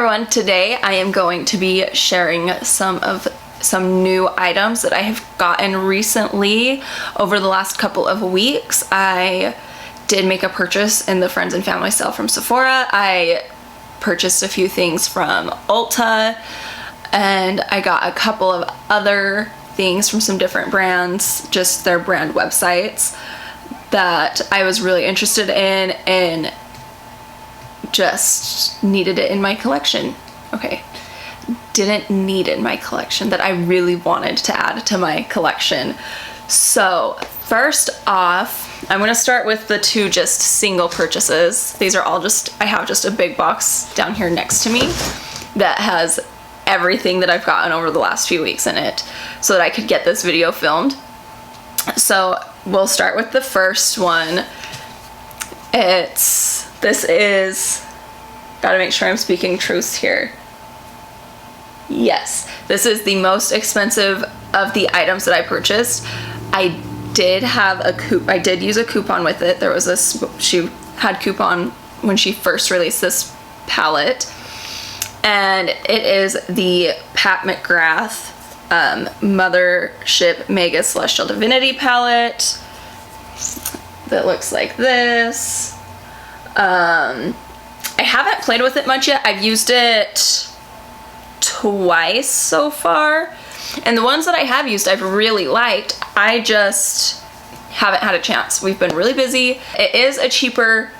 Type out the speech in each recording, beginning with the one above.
everyone, today I am going to be sharing some new items that I have gotten recently over the last couple of weeks. I did make a purchase in the friends and family sale from Sephora. I purchased a few things from Ulta, and I got a couple of other things from some different brands, just their brand websites, that I was really interested in and just needed it in my collection. Okay, didn't need it in my collection, that I really wanted to add to my collection. So first off, I'm going to start with the two just single purchases. These are all just, I have just a big box down here next to me that has everything that I've gotten over the last few weeks in it so that I could get this video filmed. So we'll start with the first one. This is, gotta make sure I'm speaking truth here. Yes, this is the most expensive of the items that I purchased. I did use a coupon with it. There was she had coupon when she first released this palette. And it is the Pat McGrath Mothership Mega Celestial Divinity palette that looks like this. I haven't played with it much yet. I've used it twice so far, and the ones that I have used I've really liked. I just haven't had a chance. We've been really busy. It is a cheaper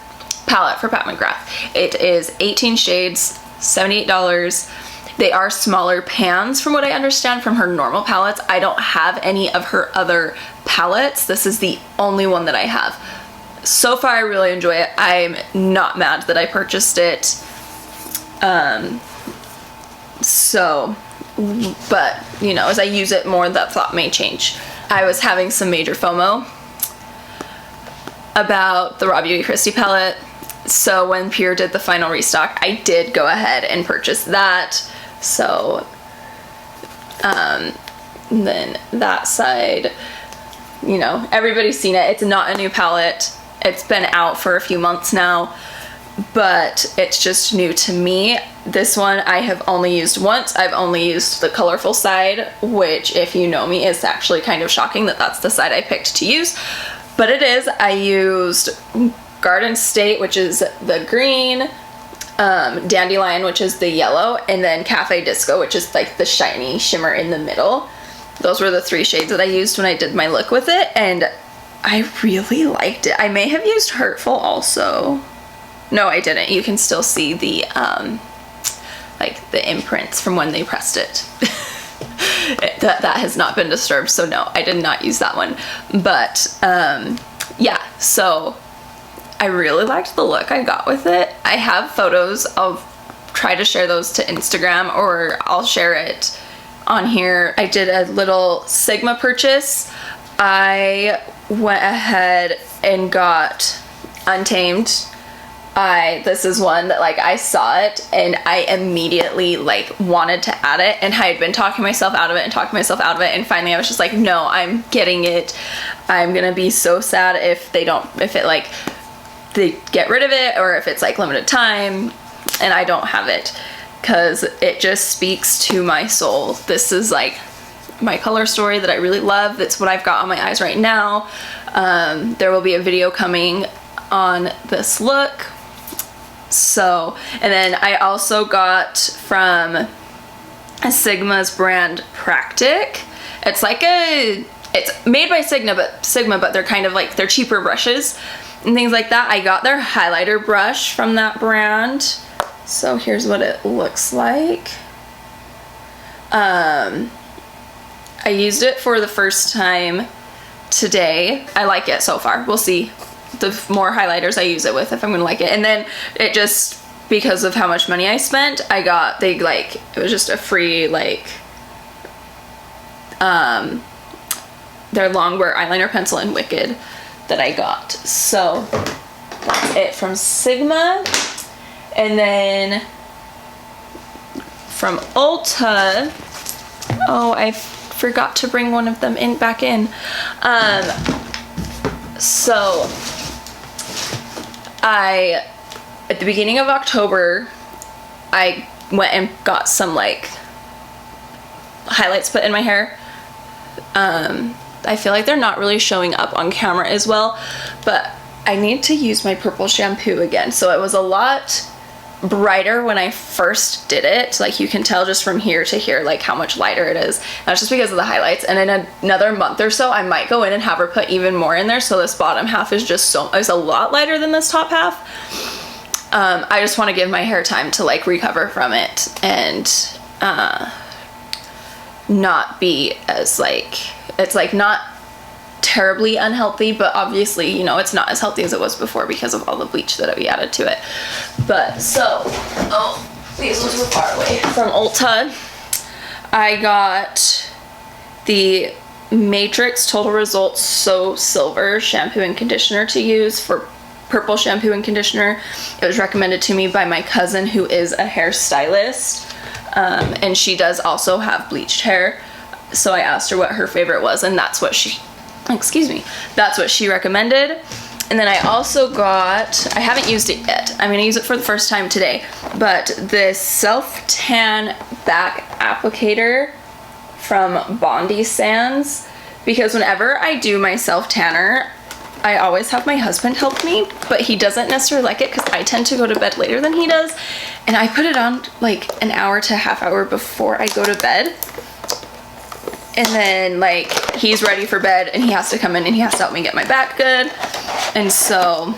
palette for Pat McGrath. It is 18 shades, $78. They are smaller pans from what I understand from her normal palettes. I don't have any of her other palettes. This is the only one that I have. So far I really enjoy it. I'm not mad that I purchased it. But you know, as I use it more, that thought may change. I was having some major FOMO about the Raw Beauty Kristi palette. So when Pure did the final restock, I did go ahead and purchase that. So then that side, you know, everybody's seen it. It's not a new palette. It's been out for a few months now, but it's just new to me. This one I have only used once. I've only used the colorful side, which, if you know me, is actually kind of shocking that that's the side I picked to use. But it is. I used Garden State, which is the green, Dandelion, which is the yellow, and then Cafe Disco, which is like the shiny shimmer in the middle. Those were the three shades that I used when I did my look with it, and I really liked it. I may have used Hurtful also. No, I didn't. You can still see the like the imprints from when they pressed it. that has not been disturbed, so no, I did not use that one. But yeah, so I really liked the look I got with it. I have photos. I'll try to share those to Instagram, or I'll share it on here. I did a little Sigma purchase. I went ahead and got Untamed. This is one that, like, I saw it and I immediately like wanted to add it, and I had been talking myself out of it, and finally I was just like, no, I'm getting it. I'm gonna be so sad if they get rid of it, or if it's like limited time and I don't have it, because it just speaks to my soul. This is like my color story that I really love. That's what I've got on my eyes right now. There will be a video coming on this look. So, and then I also got from Sigma's brand Practic. It's like it's made by Sigma, but they're kind of like, they're cheaper brushes and things like that. I got their highlighter brush from that brand. So here's what it looks like. I used it for the first time today. I like it so far. We'll see the more highlighters I use it with if I'm gonna like it. And then it just, because of how much money I spent, it was just a free, like, their Longwear eyeliner pencil in Wicked that I got. So that's it from Sigma. And then from Ulta, oh, I forgot to bring one of them back in. So at the beginning of October, I went and got some like highlights put in my hair. I feel like they're not really showing up on camera as well, but I need to use my purple shampoo again. So it was a lot brighter when I first did it. Like, you can tell just from here to here like how much lighter it is. That's just because of the highlights. And in another month or so I might go in and have her put even more in there, so this bottom half is just is a lot lighter than this top half. I just want to give my hair time to like recover from it and not be as like, it's like not terribly unhealthy, but obviously, you know, it's not as healthy as it was before because of all the bleach that we added to it. But so, these ones were far away. From Ulta, I got the Matrix Total Results So Silver shampoo and conditioner to use for purple shampoo and conditioner. It was recommended to me by my cousin, who is a hairstylist, and she does also have bleached hair. So I asked her what her favorite was, and that's what she recommended. And then I also got, I haven't used it yet, I'm going to use it for the first time today, but this self-tan back applicator from Bondi Sands, because whenever I do my self-tanner, I always have my husband help me, but he doesn't necessarily like it because I tend to go to bed later than he does, and I put it on like an hour to a half hour before I go to bed. And then like he's ready for bed and he has to come in and he has to help me get my back good. And so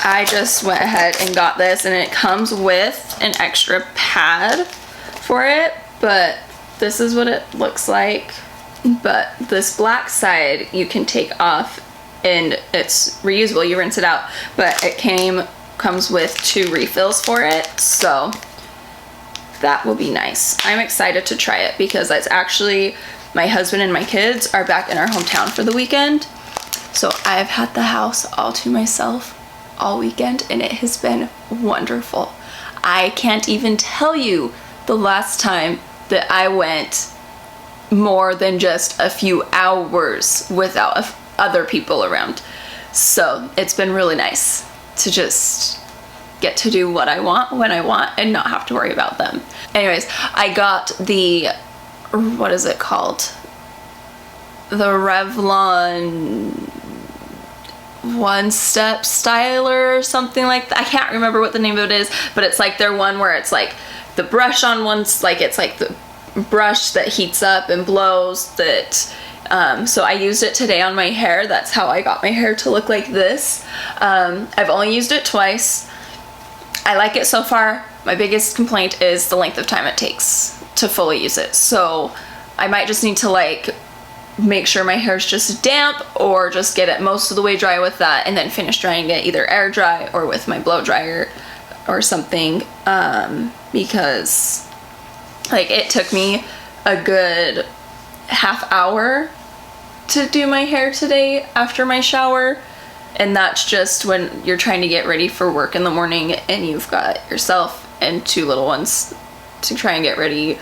I just went ahead and got this, and it comes with an extra pad for it, but this is what it looks like. But this black side you can take off and it's reusable, you rinse it out, but it comes with 2 refills for it, so that will be nice. I'm excited to try it because it's actually, my husband and my kids are back in our hometown for the weekend. So I've had the house all to myself all weekend and it has been wonderful. I can't even tell you the last time that I went more than just a few hours without other people around. So it's been really nice to just get to do what I want when I want and not have to worry about them. Anyways, I got the, what is it called? The Revlon One Step Styler or something like that. I can't remember what the name of it is, but it's like their one where it's like the brush on one's, like it's like the brush that heats up and blows that. So I used it today on my hair. That's how I got my hair to look like this. I've only used it twice. I like it so far. My biggest complaint is the length of time it takes to fully use it. So I might just need to like make sure my hair's just damp or just get it most of the way dry with that and then finish drying it either air dry or with my blow dryer or something, because like it took me a good half hour to do my hair today after my shower. And that's just when you're trying to get ready for work in the morning and you've got yourself and 2 little ones to try and get ready.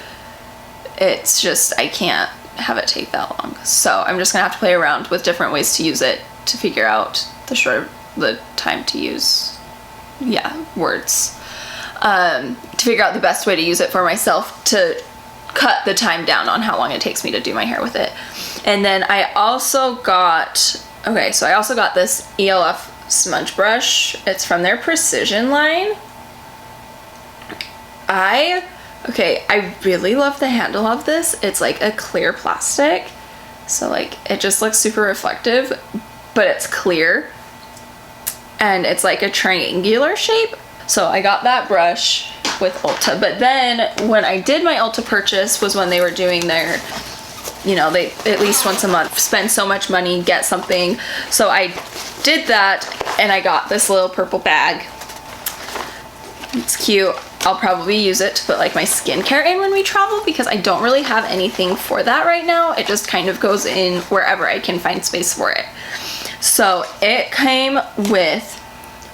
It's just, I can't have it take that long. So I'm just gonna have to play around with different ways to use it to figure out the time to use, words. To figure out the best way to use it for myself to cut the time down on how long it takes me to do my hair with it. And then I also got, I also got this ELF smudge brush. It's from their Precision line. I really love the handle of this. It's like a clear plastic. So like it just looks super reflective, but it's clear. And it's like a triangular shape. So I got that brush with Ulta. But then when I did my Ulta purchase was when they were doing their, they at least once a month spend so much money, get something. So I did that and I got this little purple bag. It's cute. I'll probably use it to put like my skincare in when we travel because I don't really have anything for that right now. It just kind of goes in wherever I can find space for it. So it came with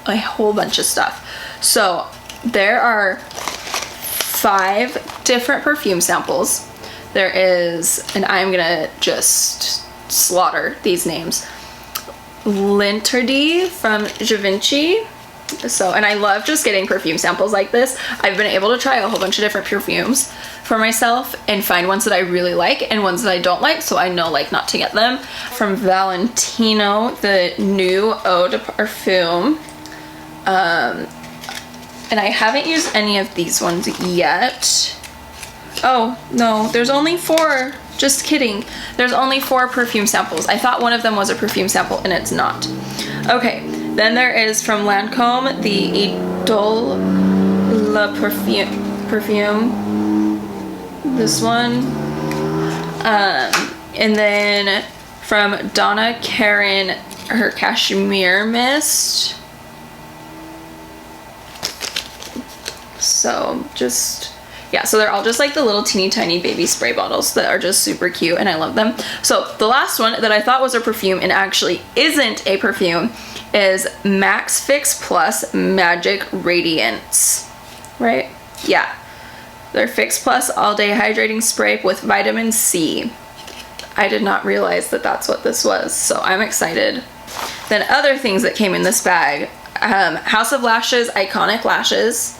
a whole bunch of stuff. So there are 5 different perfume samples. There is, and I'm gonna just slaughter these names. Linterdy from Givenchy. So, and I love just getting perfume samples like this. I've been able to try a whole bunch of different perfumes for myself and find ones that I really like and ones that I don't like, so I know like not to get them. From Valentino, the new Eau de Parfum. And I haven't used any of these ones yet. Oh, no, there's only 4. Just kidding. There's only 4 perfume samples. I thought one of them was a perfume sample, and it's not. Okay, then there is from Lancome, the Idole Le Perfume. This one. And then from Donna Karan, her Cashmere Mist. So just, yeah, so they're all just like the little teeny tiny baby spray bottles that are just super cute, and I love them. So the last one that I thought was a perfume and actually isn't a perfume is Max Fix Plus Magic Radiance, right? Yeah, their Fix Plus All Day Hydrating Spray with vitamin C. I did not realize that that's what this was, so I'm excited. Then other things that came in this bag, House of Lashes Iconic Lashes.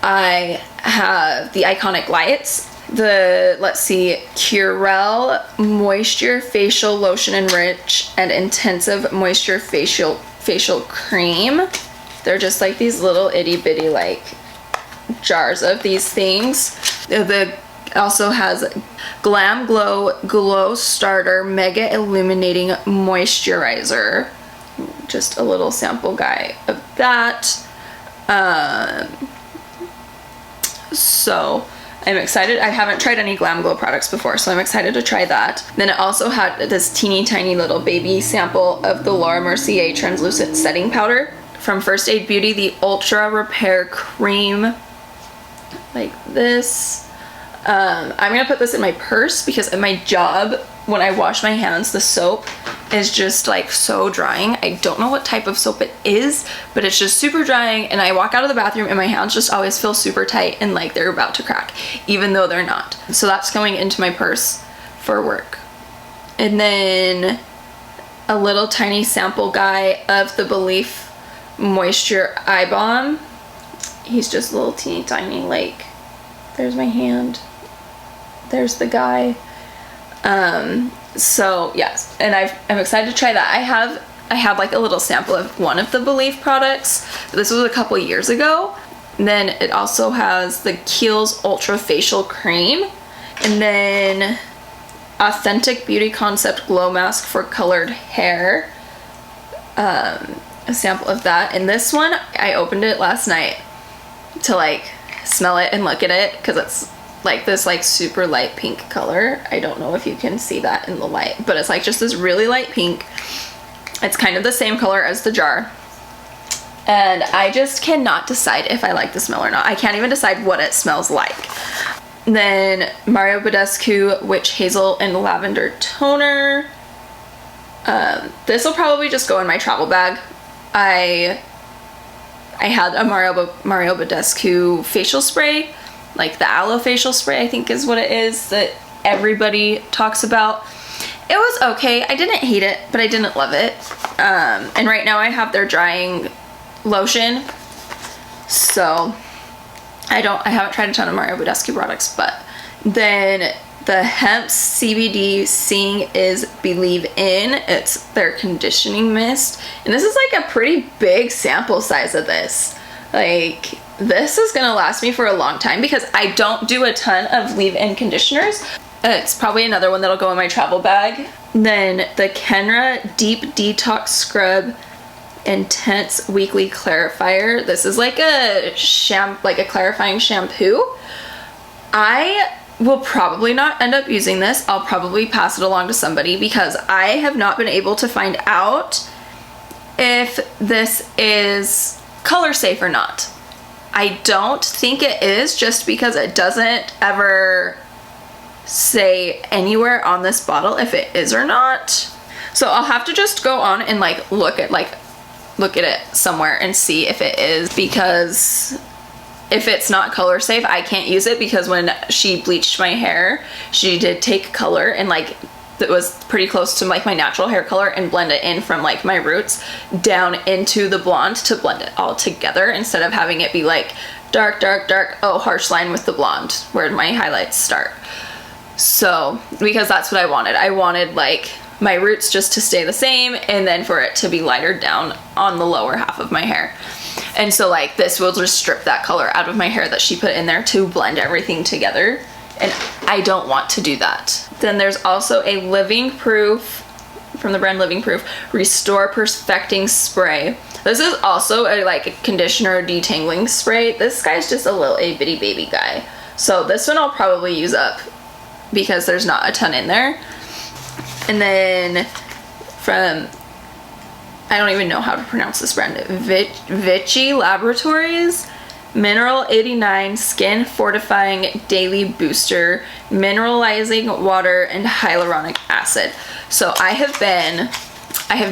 I have the Iconic Lights, the, let's see, Curel Moisture Facial Lotion Enrich and Intensive Moisture Facial Cream. They're just like these little itty bitty like jars of these things. The also has Glam Glow Starter Mega Illuminating Moisturizer. Just a little sample guy of that. So I'm excited. I haven't tried any Glam Glow products before, so I'm excited to try that. Then it also had this teeny tiny little baby sample of the Laura Mercier Translucent Setting Powder from First Aid Beauty, the Ultra Repair Cream, like this. I'm gonna put this in my purse because at my job, when I wash my hands, the soap is just like so drying. I don't know what type of soap it is, but it's just super drying, and I walk out of the bathroom and my hands just always feel super tight and like they're about to crack, even though they're not. So that's going into my purse for work. And then a little tiny sample guy of the Belief Moisture Eye Balm. He's just a little teeny tiny, like, there's my hand, there's the guy. So yes, and I'm excited to try that. I have like a little sample of one of the Belief products. This was a couple years ago. And then it also has the Kiehl's Ultra Facial Cream, and then Authentic Beauty Concept Glow Mask for colored hair. A sample of that. And this one, I opened it last night to like smell it and look at it because it's like this like super light pink color. I don't know if you can see that in the light, but it's like just this really light pink. It's kind of the same color as the jar, and I just cannot decide if I like the smell or not. I can't even decide what it smells like. Then Mario Badescu Witch Hazel and Lavender Toner. This will probably just go in my travel bag. I had a Mario Badescu facial spray, like the aloe facial spray, I think is what it is, that everybody talks about. It was okay. I didn't hate it, but I didn't love it. And right now I have their drying lotion, so I haven't tried a ton of Mario Badescu products. But then the Hemp CBD Seeing Is Believe In, it's their conditioning mist, and this is like a pretty big sample size of this. Like, this is gonna last me for a long time because I don't do a ton of leave-in conditioners. It's probably another one that'll go in my travel bag. Then the Kenra Deep Detox Scrub Intense Weekly Clarifier. This is like a clarifying shampoo. I will probably not end up using this. I'll probably pass it along to somebody because I have not been able to find out if this is color safe or not. I don't think it is, just because it doesn't ever say anywhere on this bottle if it is or not. So I'll have to just go on and like look at it somewhere and see if it is, because if it's not color safe, I can't use it, because when she bleached my hair, she did take color and like that was pretty close to like my natural hair color and blend it in from like my roots down into the blonde to blend it all together instead of having it be like dark, dark, dark, oh, harsh line with the blonde where my highlights start. So, because that's what I wanted. I wanted like my roots just to stay the same and then for it to be lighter down on the lower half of my hair. And so like this will just strip that color out of my hair that she put in there to blend everything together. And I don't want to do that. Then there's also a Living Proof, from the brand Living Proof, Restore Perfecting Spray. This is also a like a conditioner detangling spray. This guy's just a little itty bitty baby guy. So this one I'll probably use up because there's not a ton in there. And then from, I don't even know how to pronounce this brand, Vichy Laboratories Mineral 89 Skin Fortifying Daily Booster Mineralizing Water and Hyaluronic Acid. So I have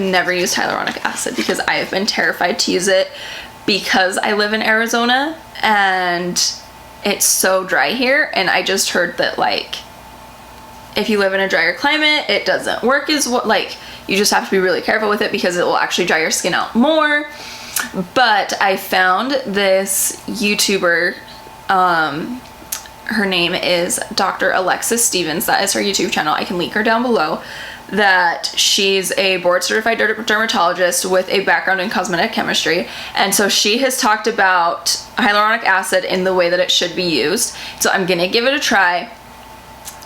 never used hyaluronic acid because I have been terrified to use it because I live in Arizona and it's so dry here, and I just heard that like if you live in a drier climate it doesn't work as well, like you just have to be really careful with it because it will actually dry your skin out more. But I found this YouTuber, her name is Dr. Alexis Stevens, that is her YouTube channel, I can link her down below, that she's a board certified dermatologist with a background in cosmetic chemistry, and so she has talked about hyaluronic acid in the way that it should be used. So I'm gonna give it a try,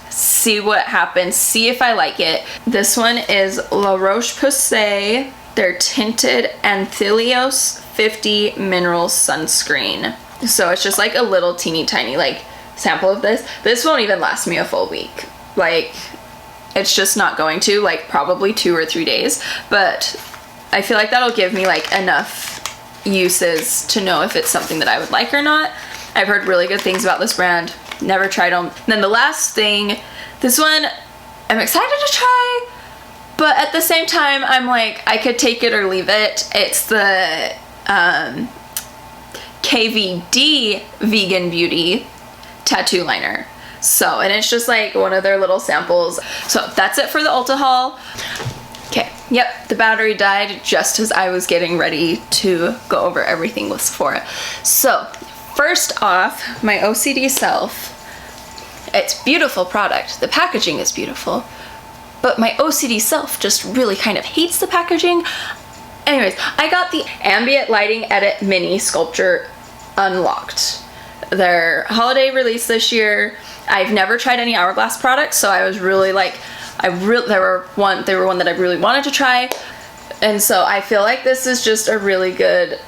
see what happens, see if I like it. This one is La Roche-Posay, their tinted Anthelios 50 mineral sunscreen. So it's just like a little teeny tiny like sample of this. This won't even last me a full week. Like it's just not going to, like probably 2 or 3 days, but I feel like that'll give me like enough uses to know if it's something that I would like or not. I've heard really good things about this brand, never tried them. And then the last thing, this one I'm excited to try, but at the same time I'm like I could take it or leave it. It's the KVD Vegan Beauty tattoo liner. So, and it's just like one of their little samples. So that's it for the Ulta haul. Okay, yep, the battery died just as I was getting ready to go over everything with Sephora. So first off, my OCD self, it's beautiful product. The packaging is beautiful, but my OCD self just really kind of hates the packaging. Anyways, I got the Ambient Lighting Edit Mini Sculpture Unlocked. Their holiday release this year. I've never tried any Hourglass products, so I was really like, they were one that I really wanted to try. And so I feel like this is just a really good,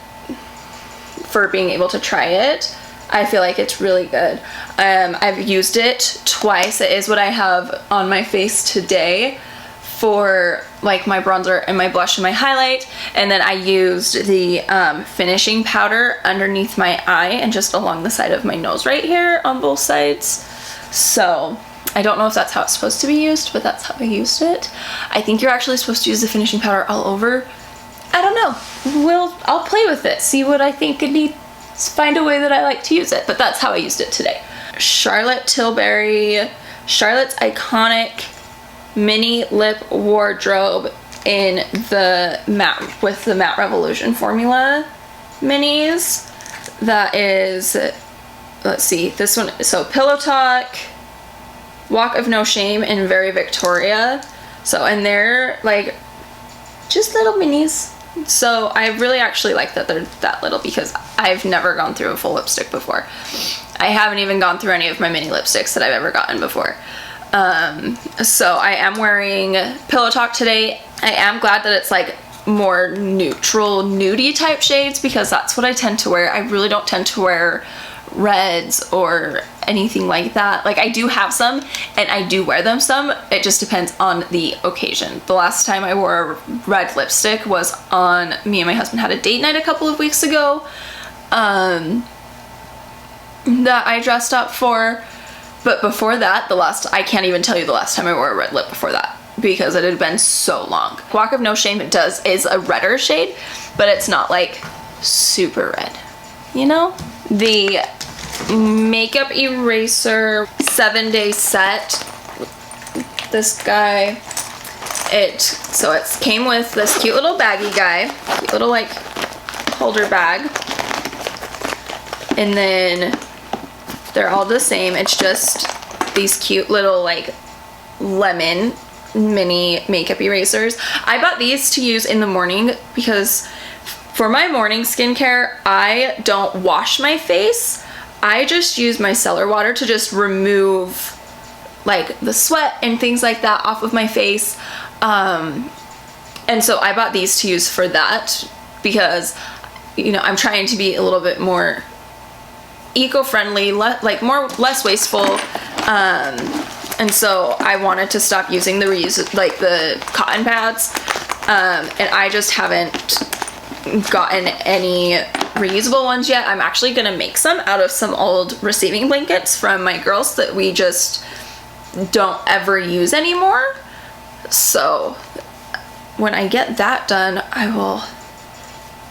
for being able to try it, I feel like it's really good. I've used it twice. It is what I have on my face today for like my bronzer and my blush and my highlight, and then I used the finishing powder underneath my eye and just along the side of my nose right here on both sides. So I don't know if that's how it's supposed to be used, but that's how I used it. I think you're actually supposed to use the finishing powder all over. I don't know. I'll play with it, see what I think and need, find a way that I like to use it, but that's how I used it today. Charlotte Tilbury, Charlotte's Iconic Mini Lip Wardrobe in the matte, with the Matte Revolution formula minis. That is, let's see, this one, so Pillow Talk, Walk of No Shame, and Very Victoria. So, and they're like just little minis. So I really actually like that they're that little because I've never gone through a full lipstick before. I haven't even gone through any of my mini lipsticks that I've ever gotten before. So I am wearing Pillow Talk today. I am glad that it's like more neutral, nudie type shades because that's what I tend to wear. I really don't tend to wear reds or anything like that. Like I do have some and I do wear them some. It just depends on the occasion. The last time I wore a red lipstick was on, me and my husband had a date night a couple of weeks ago that I dressed up for. But before that, I can't even tell you the last time I wore a red lip before that because it had been so long. Walk of No Shame is a redder shade, but it's not like super red, you know? The Makeup Eraser 7-day set this guy. It came with this cute little baggy guy, cute little like holder bag, and then they're all the same. It's just these cute little like lemon mini makeup erasers. I bought these to use in the morning because for my morning skincare, I don't wash my face. I just use micellar water to just remove like the sweat and things like that off of my face. And so I bought these to use for that because, you know, I'm trying to be a little bit more eco-friendly, less wasteful. And so I wanted to stop using the the cotton pads. And I just haven't gotten any reusable ones yet. I'm actually gonna make some out of some old receiving blankets from my girls that we just don't ever use anymore. So when I get that done, I will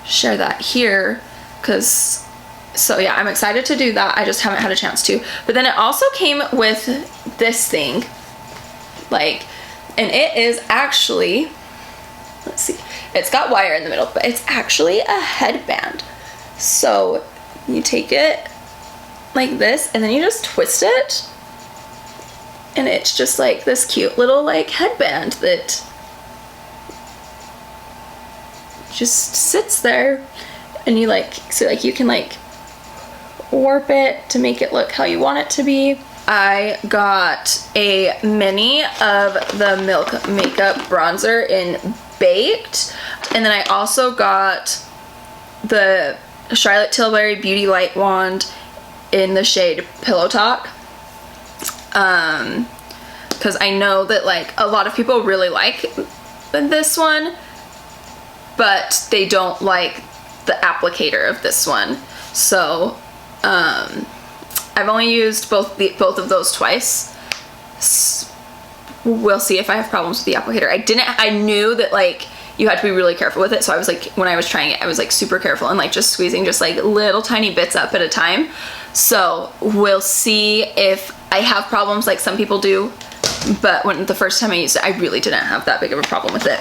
share that here so yeah, I'm excited to do that. I just haven't had a chance to. But then it also came with this thing, and it is actually, let's see, it's got wire in the middle, but it's actually a headband. So you take it like this and then you just twist it, and it's just like this cute little like headband that just sits there, and you you can like warp it to make it look how you want it to be. I got a mini of the Milk Makeup bronzer in Baked, and then I also got the Charlotte Tilbury Beauty Light Wand in the shade Pillow Talk, because I know that like a lot of people really like this one, but they don't like the applicator of this one. So I've only used both of those twice. We'll see if I have problems with the applicator. I knew that like you had to be really careful with it, so I was like, when I was trying it, I was like super careful and like just squeezing just like little tiny bits up at a time. So we'll see if I have problems like some people do, but the first time I used it, I really didn't have that big of a problem with it.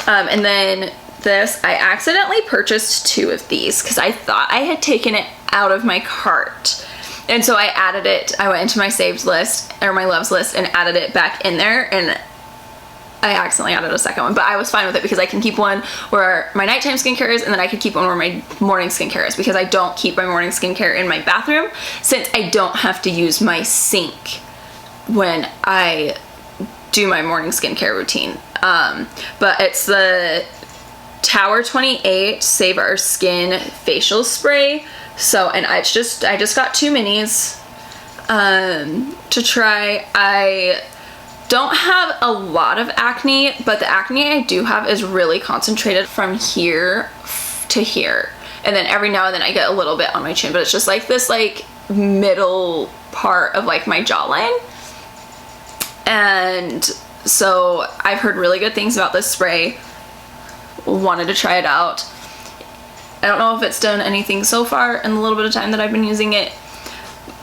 And then this, I accidentally purchased 2 of these because I thought I had taken it out of my cart. And so I added it, I went into my saved list, or my loves list, and added it back in there, and I accidentally added a second one, but I was fine with it because I can keep one where my nighttime skincare is, and then I could keep one where my morning skincare is, because I don't keep my morning skincare in my bathroom since I don't have to use my sink when I do my morning skincare routine. But it's the Tower 28 Save Our Skin facial spray. So, and I just got 2 minis to try. I don't have a lot of acne, but the acne I do have is really concentrated from here to here, and then every now and then I get a little bit on my chin, but it's just like this like middle part of like my jawline. And so I've heard really good things about this spray, wanted to try it out. I don't know if it's done anything so far in the little bit of time that I've been using it,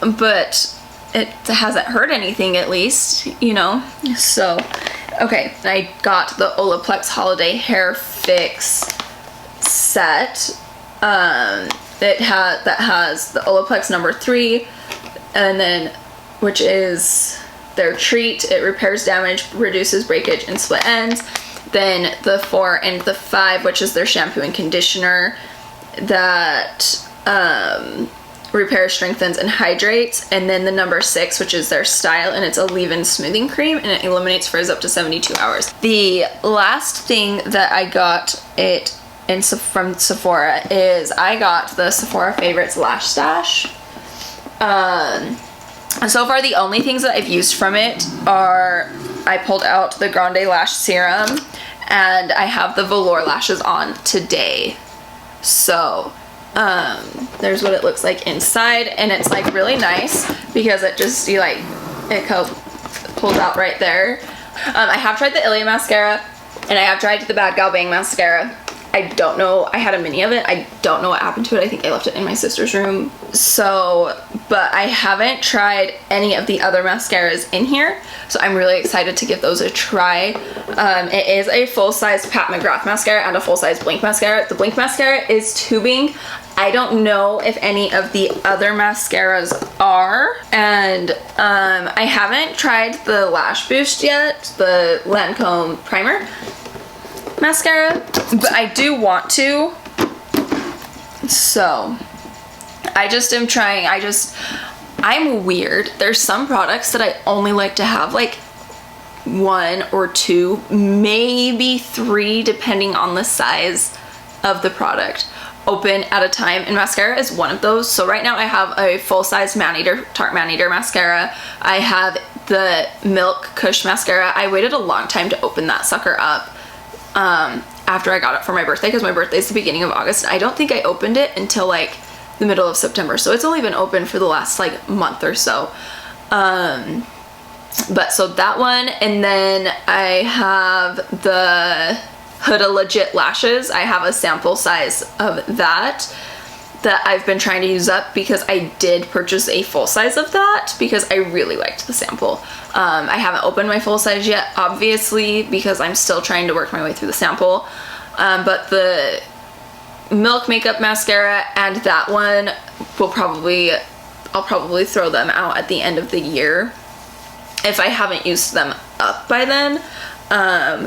but it hasn't hurt anything, at least, you know. So, okay, I got the Olaplex Holiday Hair Fix set. That has the Olaplex number 3, and then, which is their treat. It repairs damage, reduces breakage and split ends. Then the 4 and the 5, which is their shampoo and conditioner that repairs, strengthens, and hydrates. And then the number 6, which is their style, and it's a leave-in smoothing cream, and it eliminates frizz up to 72 hours. The last thing that I got from Sephora is I got the Sephora Favorites Lash Stash. And so far the only things that I've used from it are, I pulled out the Grande Lash Serum, and I have the velour lashes on today. So there's what it looks like inside, and it's like really nice because it just, it pulls out right there. I have tried the Ilia mascara, and I have tried the Bad Gal Bang mascara. I don't know. I had a mini of it. I don't know what happened to it. I think I left it in my sister's room. So, but I haven't tried any of the other mascaras in here. So I'm really excited to give those a try. It is a full-size Pat McGrath mascara and a full-size Blink mascara. The Blink mascara is tubing. I don't know if any of the other mascaras are. And I haven't tried the Lash Boost yet, the Lancome Primer mascara, but I do want to. So I just am trying. I'm weird. There's some products that I only like to have like 1 or 2, maybe 3, depending on the size of the product, open at a time, and mascara is one of those. So right now I have a full-size Tarte Man-Eater mascara. I have the Milk Kush mascara. I waited a long time to open that sucker up after I got it for my birthday, because my birthday is the beginning of August. I don't think I opened it until like the middle of September, so it's only been open for the last like month or so. But so that one, and then I have the Huda Legit lashes. I have a sample size of that I've been trying to use up, because I did purchase a full size of that because I really liked the sample. I haven't opened my full size yet, obviously, because I'm still trying to work my way through the sample. But the Milk Makeup Mascara and that one I'll probably throw them out at the end of the year if I haven't used them up by then.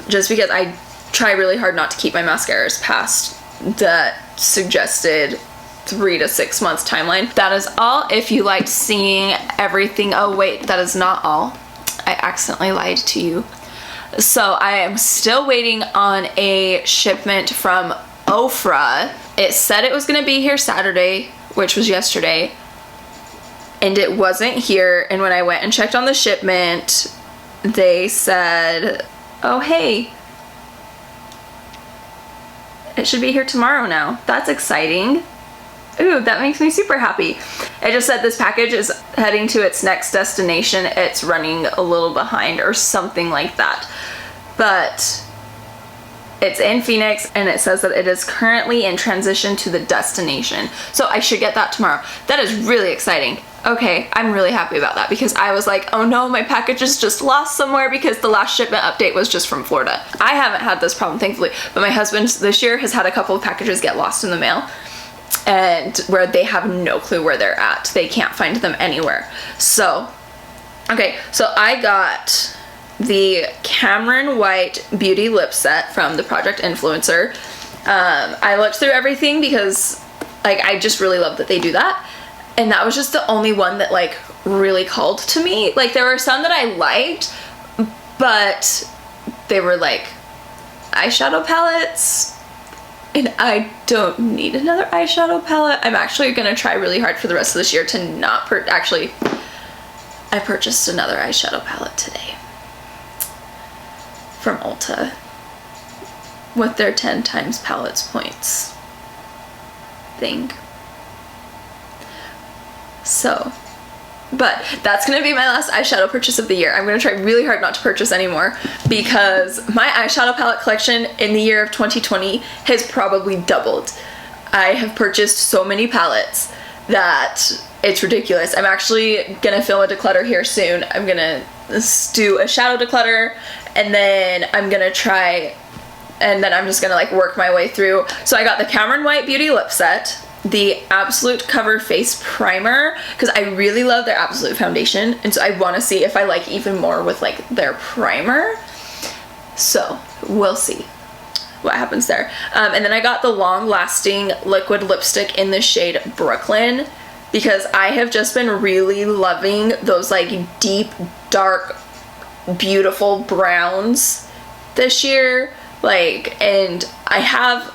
Just because I try really hard not to keep my mascaras past the suggested 3 to 6 months timeline. That is all. If you liked seeing everything, oh wait, that is not all. I accidentally lied to you. So I am still waiting on a shipment from Ofra. It said it was gonna be here Saturday, which was yesterday, and it wasn't here. And when I went and checked on the shipment, they said, oh hey, it should be here tomorrow now. That's exciting. Ooh, that makes me super happy. It just said this package is heading to its next destination. It's running a little behind or something like that. But it's in Phoenix, and it says that it is currently in transition to the destination. So I should get that tomorrow. That is really exciting. Okay, I'm really happy about that, because I was like, oh no, my package is just lost somewhere, because the last shipment update was just from Florida. I haven't had this problem, thankfully, but my husband this year has had a couple of packages get lost in the mail, and where they have no clue where they're at. They can't find them anywhere. So, okay, so I got the Cameron White Beauty Lip Set from the Project Influencer. I looked through everything because like I just really love that they do that. And that was just the only one that like really called to me. Like there were some that I liked, but they were like eyeshadow palettes, and I don't need another eyeshadow palette. I'm actually gonna try really hard for the rest of this year to not actually, I purchased another eyeshadow palette today from Ulta with their 10 times palettes points thing. So, but that's gonna be my last eyeshadow purchase of the year. I'm gonna try really hard not to purchase anymore, because my eyeshadow palette collection in the year of 2020 has probably doubled. I have purchased so many palettes that it's ridiculous. I'm actually gonna film a declutter here soon. I'm gonna do a shadow declutter, and then I'm gonna try, and then I'm just gonna like work my way through. So I got the Cameron White Beauty Lip Set, the Absolute Cover Face Primer, because I really love their Absolute foundation, and so I want to see if I like even more with like their primer. So we'll see what happens there. And then I got the Long Lasting Liquid Lipstick in the shade Brooklyn, because I have just been really loving those like deep, dark, beautiful browns this year. Like, and I have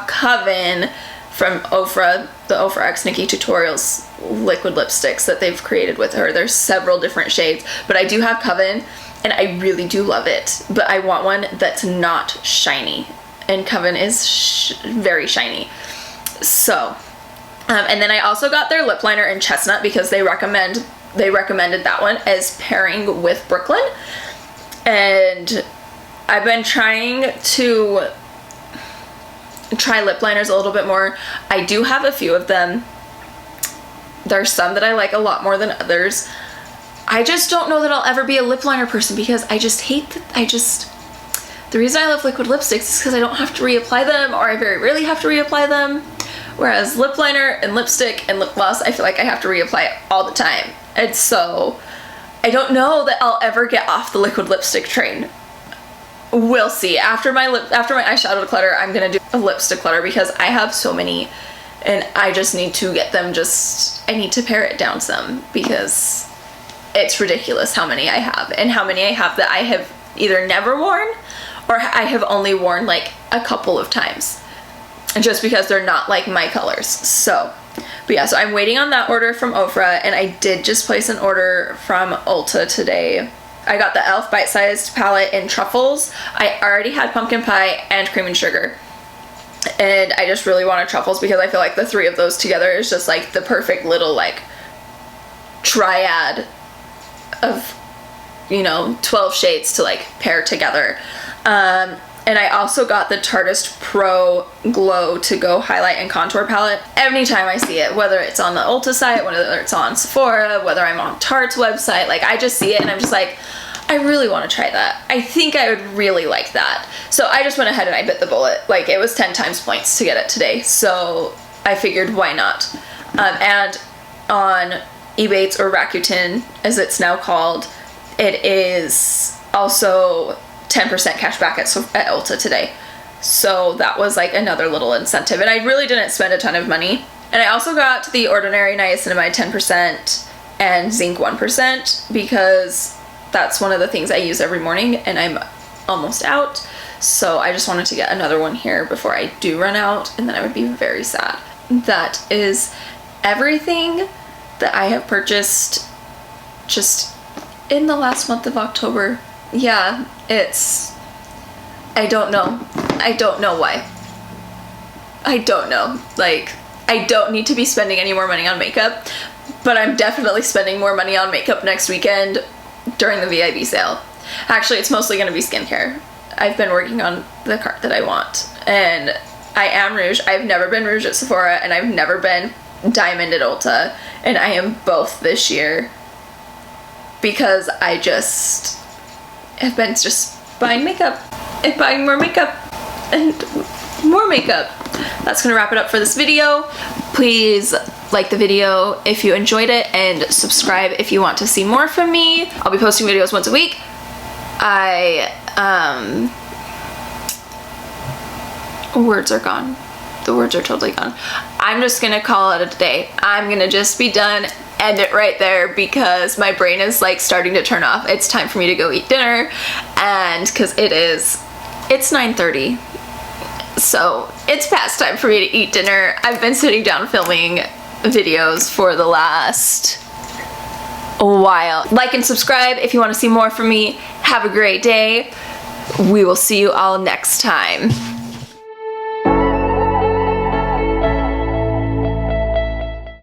Coven from Ofra, the Ofra X Nikki Tutorials liquid lipsticks that they've created with her. There's several different shades, but I do have Coven, and I really do love it, but I want one that's not shiny, and Coven is very shiny. So, and then I also got their lip liner in Chestnut, because they recommended that one as pairing with Brooklyn, and I've been trying to try lip liners a little bit more. I do have a few of them. There's some that I like a lot more than others. I just don't know that I'll ever be a lip liner person because I just hate the reason I love liquid lipsticks is because I don't have to reapply them, or I very rarely have to reapply them. Whereas lip liner and lipstick and lip gloss, I feel like I have to reapply it all the time. And so I don't know that I'll ever get off the liquid lipstick train. We'll see. After my eyeshadow declutter, I'm gonna do a lipstick declutter because I have so many and I just need to get them I need to pare it down some because it's ridiculous how many I have and how many I have that I have either never worn or I have only worn like a couple of times just because they're not like my colors. So, but yeah, so I'm waiting on that order from Ofra, and I did just place an order from Ulta today. I got the e.l.f. bite-sized palette in truffles. I already had pumpkin pie and cream and sugar. And I just really wanted truffles because I feel like the three of those together is just like the perfect little like triad of, you know, 12 shades to like pair together. And I also got the Tarteist Pro Glow To Go Highlight and Contour Palette. Anytime I see it, whether it's on the Ulta site, whether it's on Sephora, whether I'm on Tarte's website, like I just see it and I'm just like, I really want to try that. I think I would really like that. So I just went ahead and I bit the bullet. Like it was 10 times points to get it today. So I figured why not? And on Ebates or Rakuten, as it's now called, it is also 10% cash back at Ulta today. So that was like another little incentive. And I really didn't spend a ton of money. And I also got the Ordinary Niacinamide 10% and Zinc 1% because that's one of the things I use every morning and I'm almost out. So I just wanted to get another one here before I do run out, and then I would be very sad. That is everything that I have purchased just in the last month of October. Yeah, I don't know. I don't know why. I don't know. Like, I don't need to be spending any more money on makeup, but I'm definitely spending more money on makeup next weekend during the VIB sale. Actually, it's mostly going to be skincare. I've been working on the cart that I want, and I am Rouge. I've never been Rouge at Sephora, and I've never been Diamond at Ulta, and I am both this year because I just have been just buying makeup and buying more makeup and more makeup. That's gonna wrap it up for this video. Please like the video if you enjoyed it and subscribe if you want to see more from me. I'll be posting videos once a week. Words are gone. The words are totally gone. I'm just gonna call it a day. I'm gonna just be done, end it right there because my brain is like starting to turn off. It's time for me to go eat dinner, and because it's 9:30, so it's past time for me to eat dinner. I've been sitting down filming videos for the last while. Like and subscribe if you want to see more from me. Have a great day. We will see you all next time.